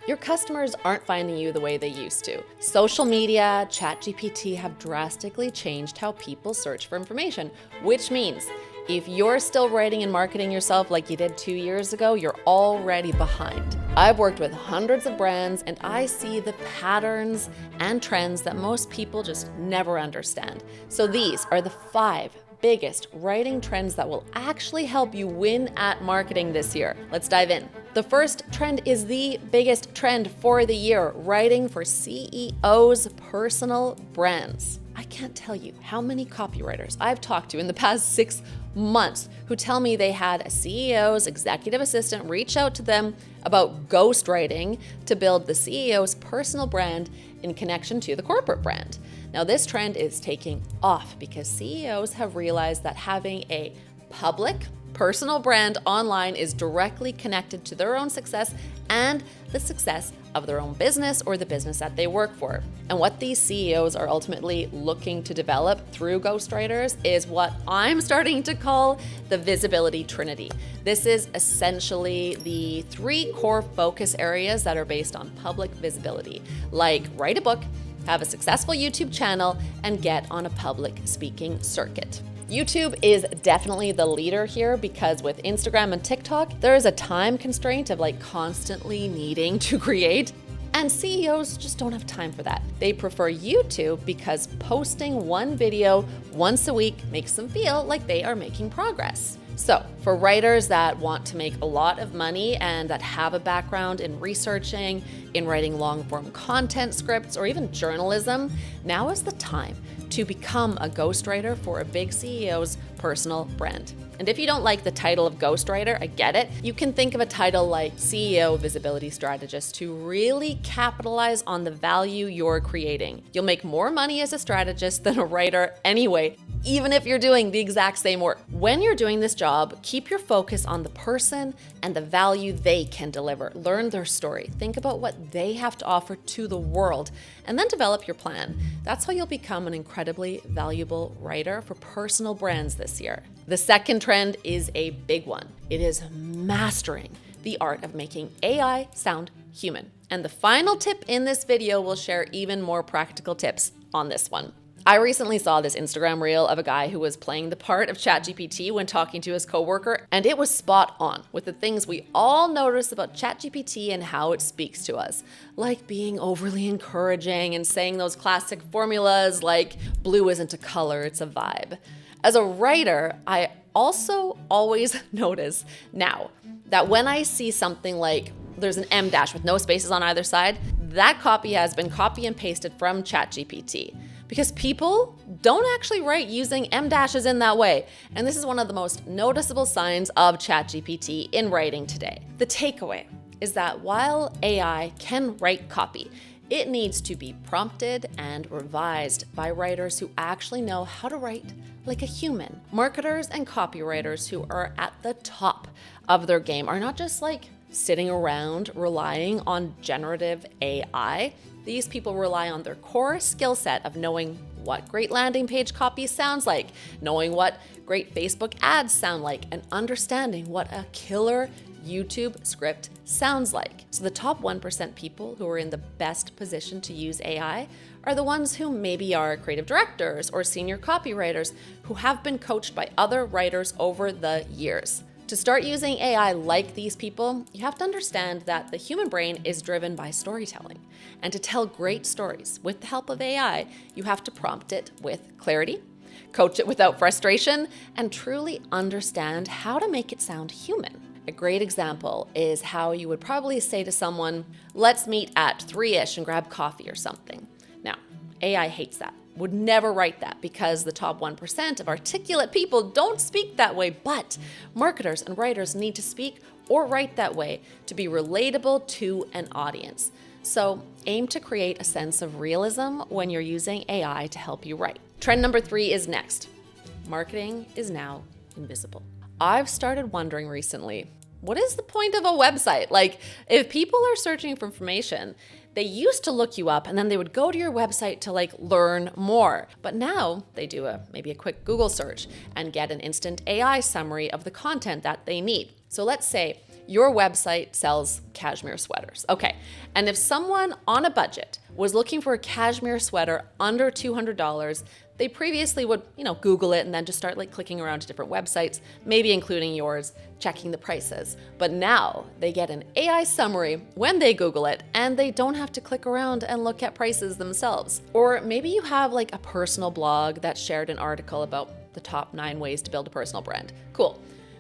Your customers aren't finding you the way they used to. Social media, ChatGPT have drastically changed how people search for information, which means if you're still writing and marketing yourself like you did 2 years ago, you're already behind. I've worked with hundreds of brands and I see the patterns and trends that most people just never understand. So these are the 5 biggest writing trends that will actually help you win at marketing this year. Let's dive in. The first trend is the biggest trend for the year: writing for CEOs' personal brands. I can't tell you how many copywriters I've talked to in the past 6 months who tell me they had a CEO's executive assistant reach out to them about ghostwriting to build the CEO's personal brand in connection to the corporate brand. Now, this trend is taking off because CEOs have realized that having a public, personal brand online is directly connected to their own success and the success of their own business or the business that they work for. And what these CEOs are ultimately looking to develop through ghostwriters is what I'm starting to call the visibility trinity. This is essentially the 3 core focus areas that are based on public visibility, like write a book, have a successful YouTube channel, and get on a public speaking circuit. YouTube is definitely the leader here because with Instagram and TikTok, there is a time constraint of constantly needing to create, and CEOs just don't have time for that. They prefer YouTube because posting one video once a week makes them feel like they are making progress. So, for writers that want to make a lot of money and that have a background in researching, in writing long-form content scripts, or even journalism, now is the time to become a ghostwriter for a big CEO's personal brand. And if you don't like the title of ghostwriter, I get it. You can think of a title like CEO Visibility Strategist to really capitalize on the value you're creating. You'll make more money as a strategist than a writer anyway, even if you're doing the exact same work. When you're doing this job, keep your focus on the person and the value they can deliver. Learn their story. Think about what they have to offer to the world, and then develop your plan. That's how you'll become an incredibly valuable writer for personal brands this year. The second trend is a big one. It is mastering the art of making AI sound human. And the final tip in this video will share even more practical tips on this one. I recently saw this Instagram reel of a guy who was playing the part of ChatGPT when talking to his coworker, and it was spot on with the things we all notice about ChatGPT and how it speaks to us, like being overly encouraging and saying those classic formulas like blue isn't a color, it's a vibe. As a writer, I also always notice now that when I see something like there's an M dash with no spaces on either side, that copy has been copy and pasted from ChatGPT. Because people don't actually write using M dashes in that way. And this is one of the most noticeable signs of ChatGPT in writing today. The takeaway is that while AI can write copy, it needs to be prompted and revised by writers who actually know how to write like a human. Marketers and copywriters who are at the top of their game are not just sitting around relying on generative AI. These people rely on their core skill set of knowing what great landing page copy sounds like, knowing what great Facebook ads sound like, and understanding what a killer YouTube script sounds like. So the top 1% people who are in the best position to use AI are the ones who maybe are creative directors or senior copywriters who have been coached by other writers over the years. To start using AI like these people, you have to understand that the human brain is driven by storytelling. And to tell great stories with the help of AI, you have to prompt it with clarity, coach it without frustration, and truly understand how to make it sound human. A great example is how you would probably say to someone, let's meet at 3-ish and grab coffee or something. Now, AI hates that. Would never write that because the top 1% of articulate people don't speak that way, but marketers and writers need to speak or write that way to be relatable to an audience. So aim to create a sense of realism when you're using AI to help you write. Trend number 3 is next. Marketing is now invisible. I've started wondering recently, what is the point of a website? If people are searching for information, they used to look you up and then they would go to your website to learn more. But now they do maybe a quick Google search and get an instant AI summary of the content that they need. So let's say your website sells cashmere sweaters. Okay, and if someone on a budget was looking for a cashmere sweater under $200, they previously would, Google it and then just start clicking around to different websites, maybe including yours, checking the prices. But now they get an AI summary when they Google it, and they don't have to click around and look at prices themselves. Or maybe you have a personal blog that shared an article about the top 9 ways to build a personal brand. Cool.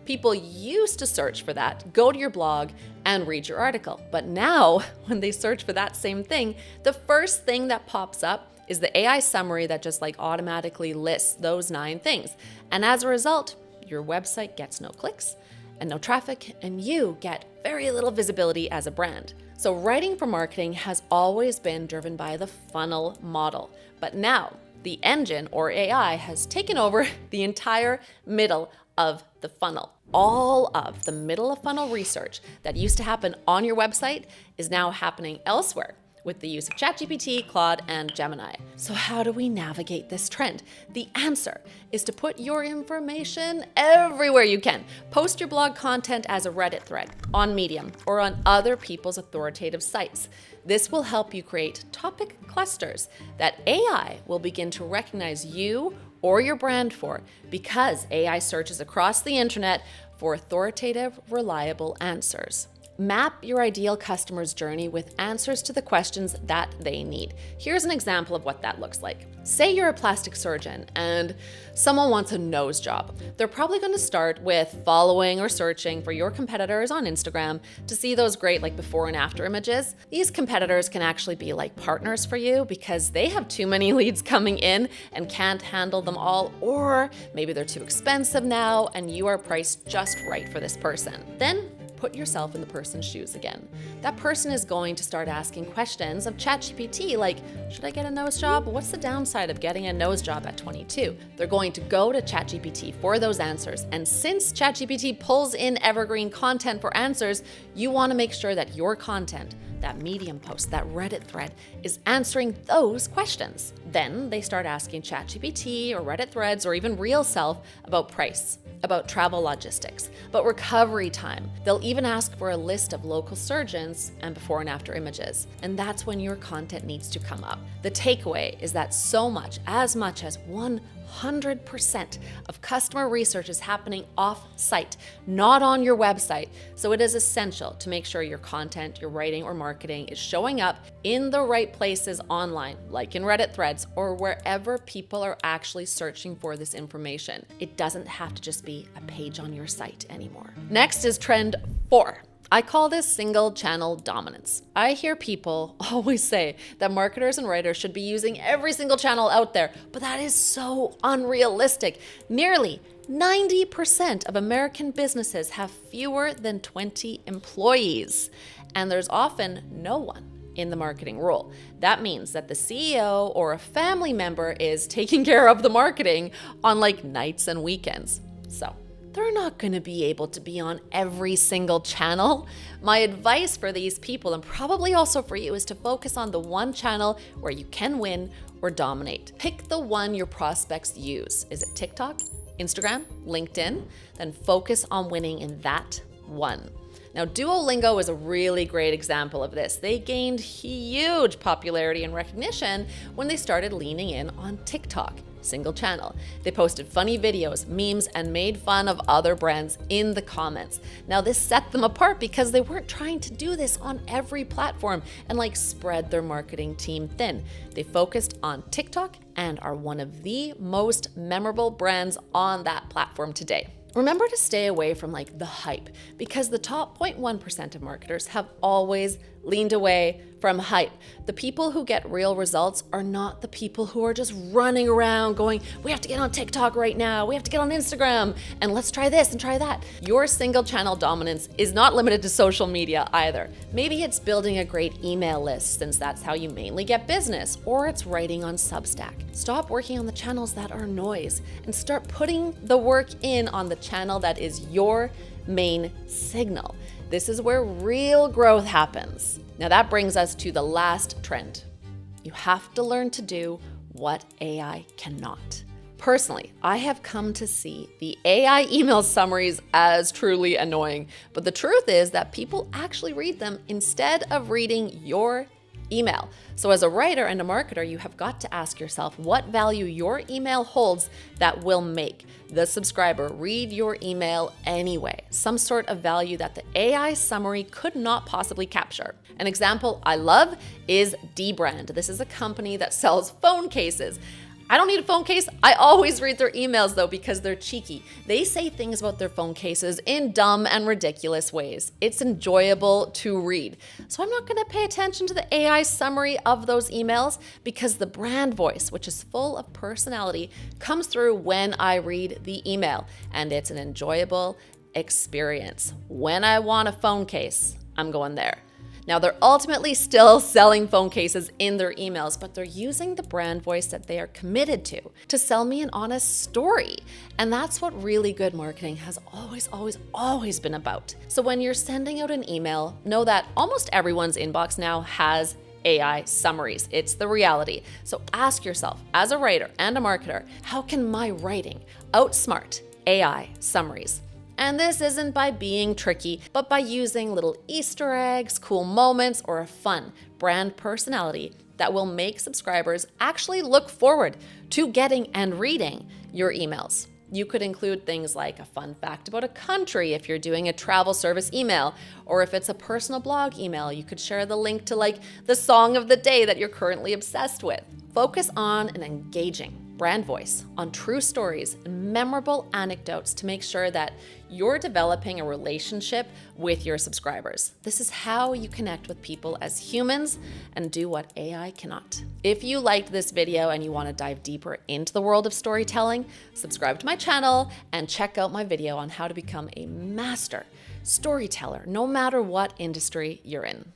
People used to search for that, go to your blog and read your article. But now when they search for that same thing, the first thing that pops up is the AI summary that just automatically lists those 9 things. And as a result, your website gets no clicks and no traffic, and you get very little visibility as a brand. So writing for marketing has always been driven by the funnel model. But now the engine, or AI, has taken over the entire middle of the funnel. All of the middle of funnel research that used to happen on your website is now happening elsewhere with the use of ChatGPT, Claude, and Gemini. So how do we navigate this trend? The answer is to put your information everywhere you can. Post your blog content as a Reddit thread, on Medium, or on other people's authoritative sites. This will help you create topic clusters that AI will begin to recognize you or your brand for, because AI searches across the internet for authoritative, reliable answers. Map your ideal customer's journey with answers to the questions that they need. Here's an example of what that looks like. Say you're a plastic surgeon and someone wants a nose job. They're probably going to start with following or searching for your competitors on Instagram to see those great before and after images. These competitors can actually be partners for you because they have too many leads coming in and can't handle them all, or maybe they're too expensive now and you are priced just right for this person. Then put yourself in the person's shoes again. That person is going to start asking questions of ChatGPT like, should I get a nose job? What's the downside of getting a nose job at 22? They're going to go to ChatGPT for those answers. And since ChatGPT pulls in evergreen content for answers, you want to make sure that your content, that Medium post, that Reddit thread, is answering those questions. Then they start asking ChatGPT or Reddit threads or even Real Self about price, about travel logistics, about recovery time. They'll even ask for a list of local surgeons and before and after images. And that's when your content needs to come up. The takeaway is that as much as 100% of customer research is happening off-site, not on your website. So it is essential to make sure your content, your writing or marketing is showing up in the right places online, like in Reddit threads or wherever people are actually searching for this information. It doesn't have to just be a page on your site anymore. Next is trend 4. I call this single channel dominance. I hear people always say that marketers and writers should be using every single channel out there, but that is so unrealistic. Nearly 90% of American businesses have fewer than 20 employees, and there's often no one in the marketing role. That means that the CEO or a family member is taking care of the marketing on nights and weekends. So they're not going to be able to be on every single channel. My advice for these people, and probably also for you, is to focus on the one channel where you can win or dominate. Pick the one your prospects use. Is it TikTok, Instagram, LinkedIn? Then focus on winning in that one. Now, Duolingo is a really great example of this. They gained huge popularity and recognition when they started leaning in on TikTok. Single channel. They posted funny videos, memes, and made fun of other brands in the comments. Now, this set them apart because they weren't trying to do this on every platform and spread their marketing team thin. They focused on TikTok and are one of the most memorable brands on that platform today. Remember to stay away from the hype, because the top 0.1% of marketers have always leaned away from hype. The people who get real results are not the people who are just running around going, we have to get on TikTok right now, we have to get on Instagram, and let's try this and try that. Your single channel dominance is not limited to social media either. Maybe it's building a great email list, since that's how you mainly get business, or it's writing on Substack. Stop working on the channels that are noise and start putting the work in on the channel that is your main signal. This is where real growth happens. Now that brings us to the last trend. You have to learn to do what AI cannot. Personally, I have come to see the AI email summaries as truly annoying, but the truth is that people actually read them instead of reading your email. So as a writer and a marketer, you have got to ask yourself what value your email holds that will make the subscriber read your email anyway. Some sort of value that the AI summary could not possibly capture. An example I love is dbrand. This is a company that sells phone cases. I don't need a phone case. I always read their emails though because they're cheeky. They say things about their phone cases in dumb and ridiculous ways. It's enjoyable to read. So I'm not gonna pay attention to the AI summary of those emails because the brand voice, which is full of personality, comes through when I read the email, and it's an enjoyable experience. When I want a phone case, I'm going there. Now, they're ultimately still selling phone cases in their emails, but they're using the brand voice that they are committed to sell me an honest story. And that's what really good marketing has always been about. So when you're sending out an email, know that almost everyone's inbox now has AI summaries. It's the reality. So ask yourself, as a writer and a marketer, how can my writing outsmart AI summaries? And this isn't by being tricky, but by using little Easter eggs, cool moments, or a fun brand personality that will make subscribers actually look forward to getting and reading your emails. You could include things like a fun fact about a country if you're doing a travel service email, or if it's a personal blog email, you could share the link to like the song of the day that you're currently obsessed with. Focus on an engaging brand voice, on true stories and memorable anecdotes to make sure that you're developing a relationship with your subscribers. This is how you connect with people as humans and do what AI cannot. If you liked this video and you want to dive deeper into the world of storytelling, subscribe to my channel and check out my video on how to become a master storyteller, no matter what industry you're in.